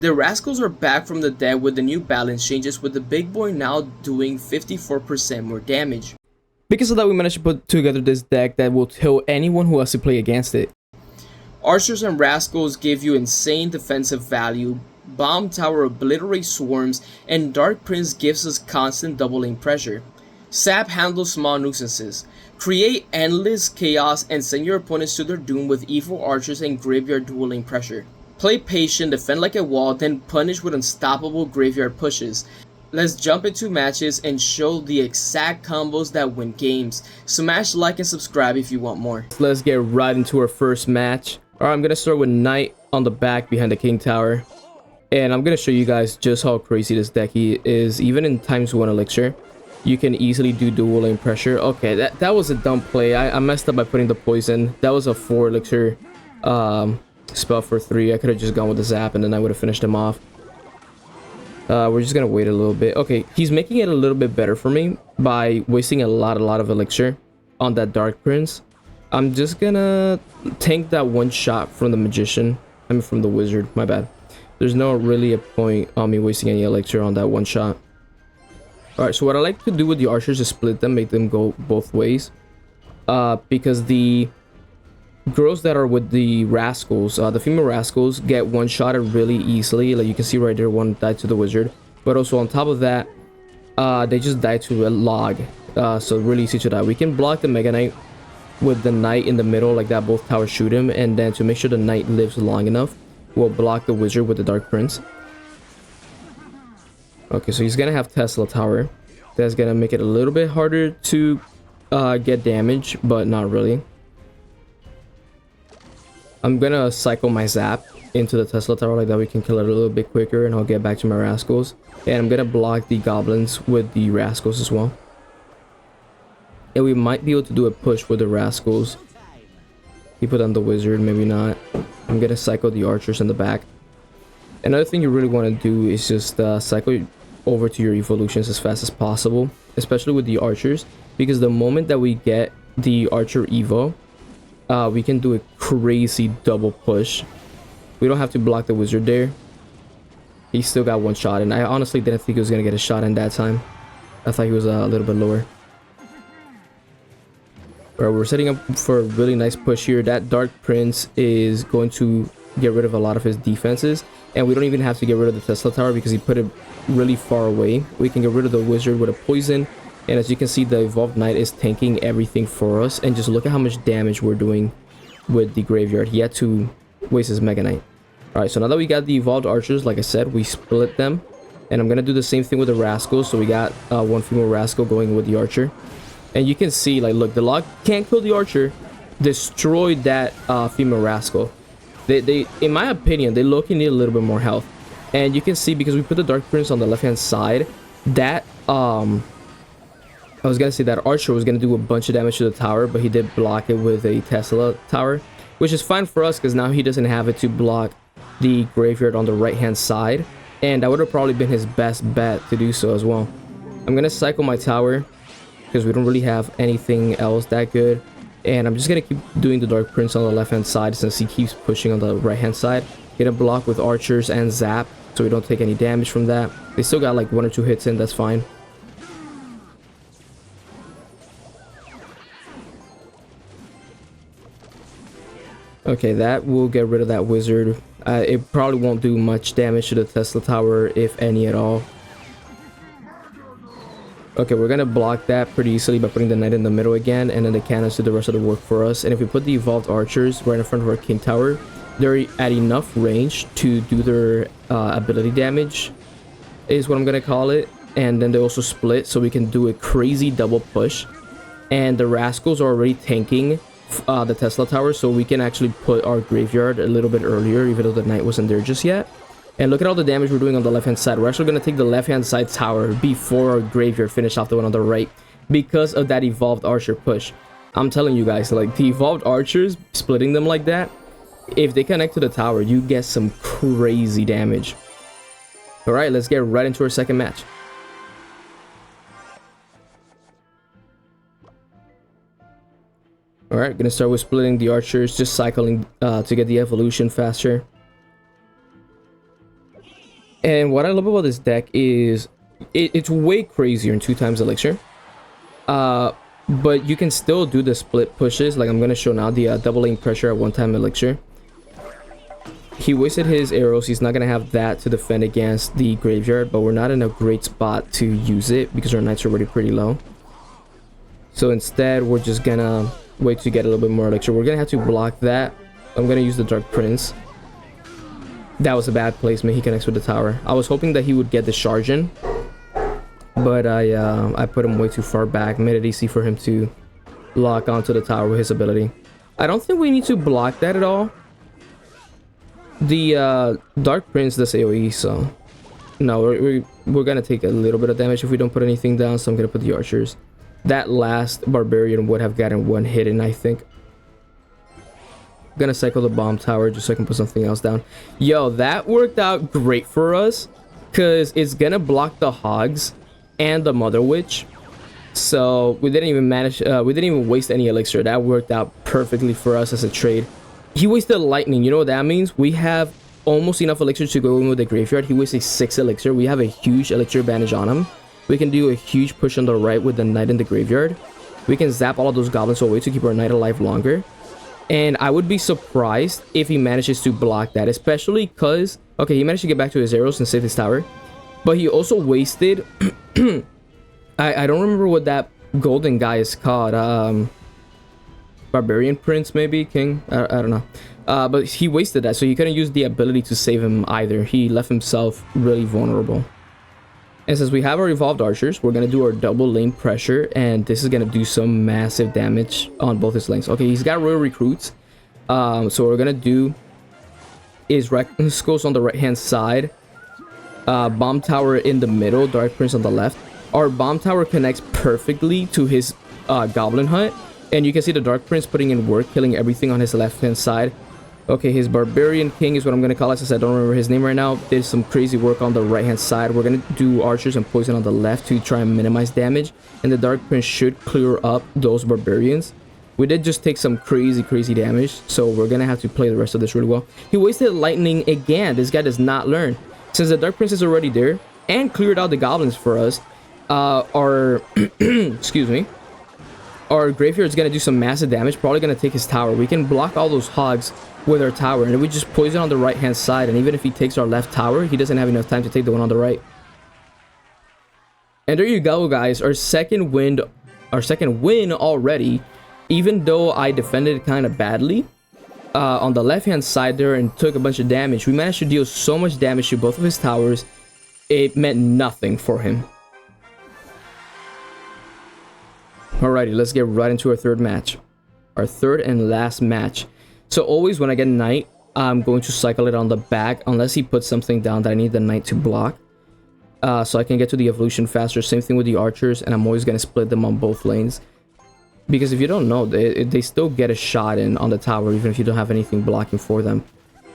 The Rascals are back from the dead with the new balance changes, with the big boy now doing 54% more damage. Because of that, we managed to put together this deck that will kill anyone who has to play against it. Archers and Rascals give you insane defensive value, Bomb Tower obliterates swarms, and Dark Prince gives us constant double lane pressure. Sap handles small nuisances. Create endless chaos and send your opponents to their doom with evil archers and graveyard dual lane pressure. Play patient, defend like a wall, then punish with unstoppable graveyard pushes. Let's jump into matches and show the exact combos that win games. Smash like and subscribe if you want more. Let's get right into our first match. Alright, I'm gonna start with Knight on the back behind the King Tower. And I'm gonna show you guys just how crazy this deck is. Even in times 1 elixir, you can easily do dual lane pressure. Okay, that was a dumb play. I messed up by putting the poison. That was a 4 elixir spell for 3. I could have just gone with the zap and then I would have finished him off. We're just gonna wait a little bit. Okay, he's making it a little bit better for me by wasting a lot of elixir on that Dark Prince. I'm just gonna tank that one shot from the Magician. I mean from the Wizard, my bad. There's no really a point on me wasting any elixir on that one shot. Alright, so what I like to do with the archers is split them, make them go both ways. Because the girls that are with the Rascals, the female Rascals, get one-shotted really easily. Like you can see right there, one died to the Wizard. But also on top of that, they just died to a log. So really easy to die. We can block the Mega Knight with the Knight in the middle, like that both towers shoot him. And then to make sure the Knight lives long enough, we'll block the Wizard with the Dark Prince. Okay, so he's gonna have Tesla Tower. That's gonna make it a little bit harder to get damage, but not really. I'm gonna cycle my Zap into the Tesla Tower, like that we can kill it a little bit quicker, and I'll get back to my Rascals. And I'm gonna block the Goblins with the Rascals as well. And we might be able to do a push with the Rascals. He put on the Wizard, maybe not. I'm gonna cycle the Archers in the back. Another thing you really want to do is just cycle over to your evolutions as fast as possible, especially with the Archers, because the moment that we get the Archer Evo, we can do a crazy double push. We don't have to block the Wizard there. He still got one shot, and I honestly didn't think he was gonna get a shot in that time. I thought he was a little bit lower. Alright, we're setting up for a really nice push here. That Dark Prince is going to get rid of a lot of his defenses, and we don't even have to get rid of the Tesla Tower because he put it really far away. We can get rid of the Wizard with a poison, and as you can see, the Evolved Knight is tanking everything for us. And just look at how much damage we're doing with the Graveyard. He had to waste his Mega Knight. Alright, so now that we got the Evolved Archers, like I said, we split them, and I'm gonna do the same thing with the Rascals. So we got one female Rascal going with the Archer, and you can see, like, look, the log can't kill the Archer, destroyed that female Rascal. They in my opinion, they low-key need a little bit more health. And you can see, because we put the Dark Prince on the left hand side, that I was gonna say that Archer was gonna do a bunch of damage to the tower, but he did block it with a Tesla Tower, which is fine for us because now he doesn't have it to block the Graveyard on the right hand side, and that would have probably been his best bet to do so as well. I'm gonna cycle my tower because we don't really have anything else that good. And I'm just gonna keep doing the Dark Prince on the left hand side since he keeps pushing on the right hand side. Get a block with Archers and Zap so we don't take any damage from that. They still got like 1 or 2 hits in, that's fine. Okay, that will get rid of that Wizard. It probably won't do much damage to the Tesla Tower, if any at all. Okay, we're gonna block that pretty easily by putting the Knight in the middle again, and then the cannons do the rest of the work for us. And if we put the Evolved Archers right in front of our King Tower, they're at enough range to do their ability damage, is what I'm gonna call it. And then they also split, so we can do a crazy double push. And the Rascals are already tanking the Tesla Tower, so we can actually put our Graveyard a little bit earlier, even though the Knight wasn't there just yet. And look at all the damage we're doing on the left hand side. We're actually going to take the left hand side tower before our Graveyard finish off the one on the right, because of that Evolved Archer push. I'm telling you guys, like, the Evolved Archers, splitting them like that, if they connect to the tower, you get some crazy damage. Alright, let's get right into our second match. Alright, gonna start with splitting the Archers, just cycling to get the evolution faster. And what I love about this deck is it's way crazier in 2 times elixir. But you can still do the split pushes. Like I'm gonna show now the double lane pressure at 1 time elixir. He wasted his arrows. He's not gonna have that to defend against the graveyard, but we're not in a great spot to use it because our knights are already pretty low. So instead, we're just gonna wait to get a little bit more elixir. We're gonna have to block that. I'm gonna use the Dark Prince. That was a bad placement. He connects with the tower. I was hoping that he would get the charge in, but I put him way too far back. Made it easy for him to lock onto the tower with his ability. I don't think we need to block that at all. The Dark Prince does AoE, so no, we're gonna take a little bit of damage if we don't put anything down. So I'm gonna put the archers. That last barbarian would have gotten one hit in, I think. I'm gonna cycle the bomb tower just so I can put something else down. Yo, that worked out great for us because it's gonna block the hogs and the mother witch. So we didn't even waste any elixir. That worked out perfectly for us as a trade. He wasted lightning. You know what that means? We have almost enough elixir to go in with the graveyard. He wasted 6 elixir. We have a huge elixir advantage on him. We can do a huge push on the right with the knight in the graveyard. We can zap all of those goblins away to keep our knight alive longer. And I would be surprised if he manages to block that, especially because, okay, he managed to get back to his arrows and save his tower. But he also wasted, I don't remember what that golden guy is called. Barbarian Prince, maybe? King? I don't know. But he wasted that, so he couldn't use the ability to save him either. He left himself really vulnerable. And since we have our evolved archers, we're going to do our double lane pressure, and this is going to do some massive damage on both his lanes. Okay, he's got royal recruits. So what we're going to do is Rascals on the right hand side, bomb tower in the middle, Dark Prince on the left. Our bomb tower connects perfectly to his goblin hut, and you can see the Dark Prince putting in work, killing everything on his left hand side. Okay, his Barbarian King is what I'm going to call it, since I don't remember his name right now. Did some crazy work on the right hand side. We're going to do archers and poison on the left to try and minimize damage, and the Dark Prince should clear up those barbarians. We did just take some crazy damage, so we're going to have to play the rest of this really well. He wasted lightning again. This guy does not learn. Since the Dark Prince is already there and cleared out the goblins for us, our excuse me, our graveyard is going to do some massive damage. Probably going to take his tower. We can block all those hogs with our tower, and then we just poison on the right hand side, and even if he takes our left tower, he doesn't have enough time to take the one on the right. And there you go, guys. Our second win already, even though I defended kind of badly on the left hand side there and took a bunch of damage. We managed to deal so much damage to both of his towers, it meant nothing for him. Alrighty, let's get right into our third match. Our third and last match. So always when I get a knight, I'm going to cycle it on the back unless he puts something down that I need the knight to block. So I can get to the evolution faster. Same thing with the archers, and I'm always going to split them on both lanes. Because if you don't know, they still get a shot in on the tower even if you don't have anything blocking for them.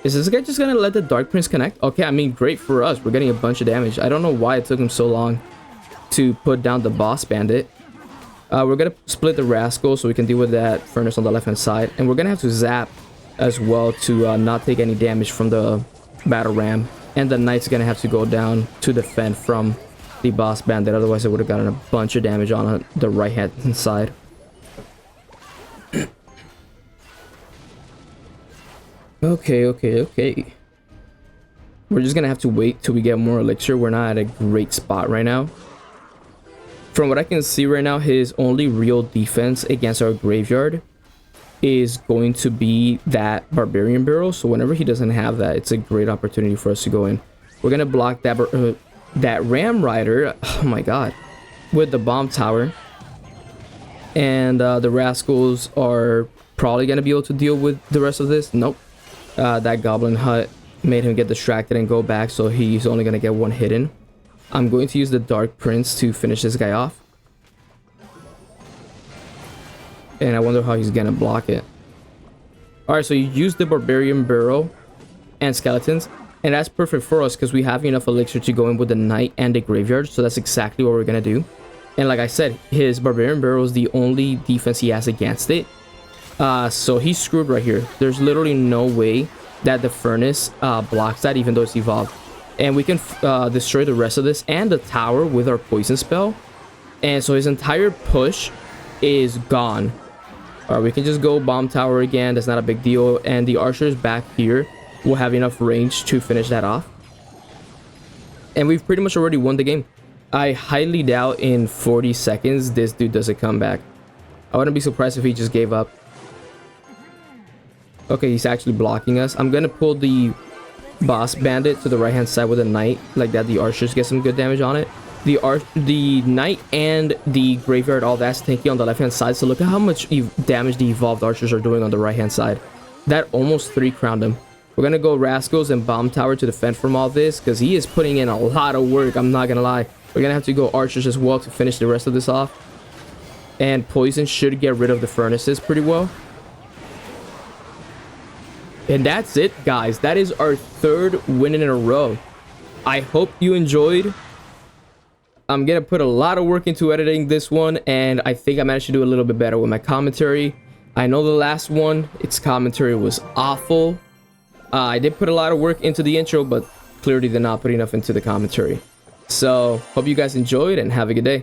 Is this guy just going to let the Dark Prince connect? Okay, I mean, great for us. We're getting a bunch of damage. I don't know why it took him so long to put down the boss bandit. We're going to split the Rascal so we can deal with that furnace on the left hand side. And we're going to have to zap as well to not take any damage from the battle ram. And the knight's going to have to go down to defend from the boss bandit. Otherwise, it would have gotten a bunch of damage on the right hand side. Okay. We're just going to have to wait till we get more elixir. We're not at a great spot right now. From what I can see right now, his only real defense against our graveyard is going to be that Barbarian Barrel. So whenever he doesn't have that, it's a great opportunity for us to go in. We're going to block that Ram Rider, oh my god, with the bomb tower. And the Rascals are probably going to be able to deal with the rest of this. Nope. That Goblin Hut made him get distracted and go back, so he's only going to get one hit in. I'm going to use the Dark Prince to finish this guy off. And I wonder how he's going to block it. Alright, so you use the Barbarian Barrel and Skeletons. And that's perfect for us because we have enough elixir to go in with the Knight and the Graveyard. So that's exactly what we're going to do. And like I said, his Barbarian Barrel is the only defense he has against it. So he's screwed right here. There's literally no way that the Furnace blocks that even though it's evolved. and we can destroy the rest of this and the tower with our poison spell. And so his entire push is gone. All right, we can just go bomb tower again. That's not a big deal. And the archers back here will have enough range to finish that off. And we've pretty much already won the game. I highly doubt in 40 seconds this dude doesn't come back. I wouldn't be surprised if he just gave up. Okay, he's actually blocking us. I'm gonna pull the boss bandit to the right hand side with a knight. Like that, the archers get some good damage on it. The knight and the graveyard, all that's tanky on the left hand side. So look at how much damage the evolved archers are doing on the right hand side. That almost 3-crowned him. We're gonna go Rascals and bomb tower to defend from all this, because he is putting in a lot of work. I'm not gonna lie. We're gonna have to go archers as well to finish the rest of this off. And poison should get rid of the furnaces pretty well. And that's it, guys. That is our 3rd win in a row. I hope you enjoyed. I'm gonna put a lot of work into editing this one, and I think I managed to do a little bit better with my commentary. I know the last one, its commentary was awful. I did put a lot of work into the intro, but clearly did not put enough into the commentary. So, hope you guys enjoyed and have a good day.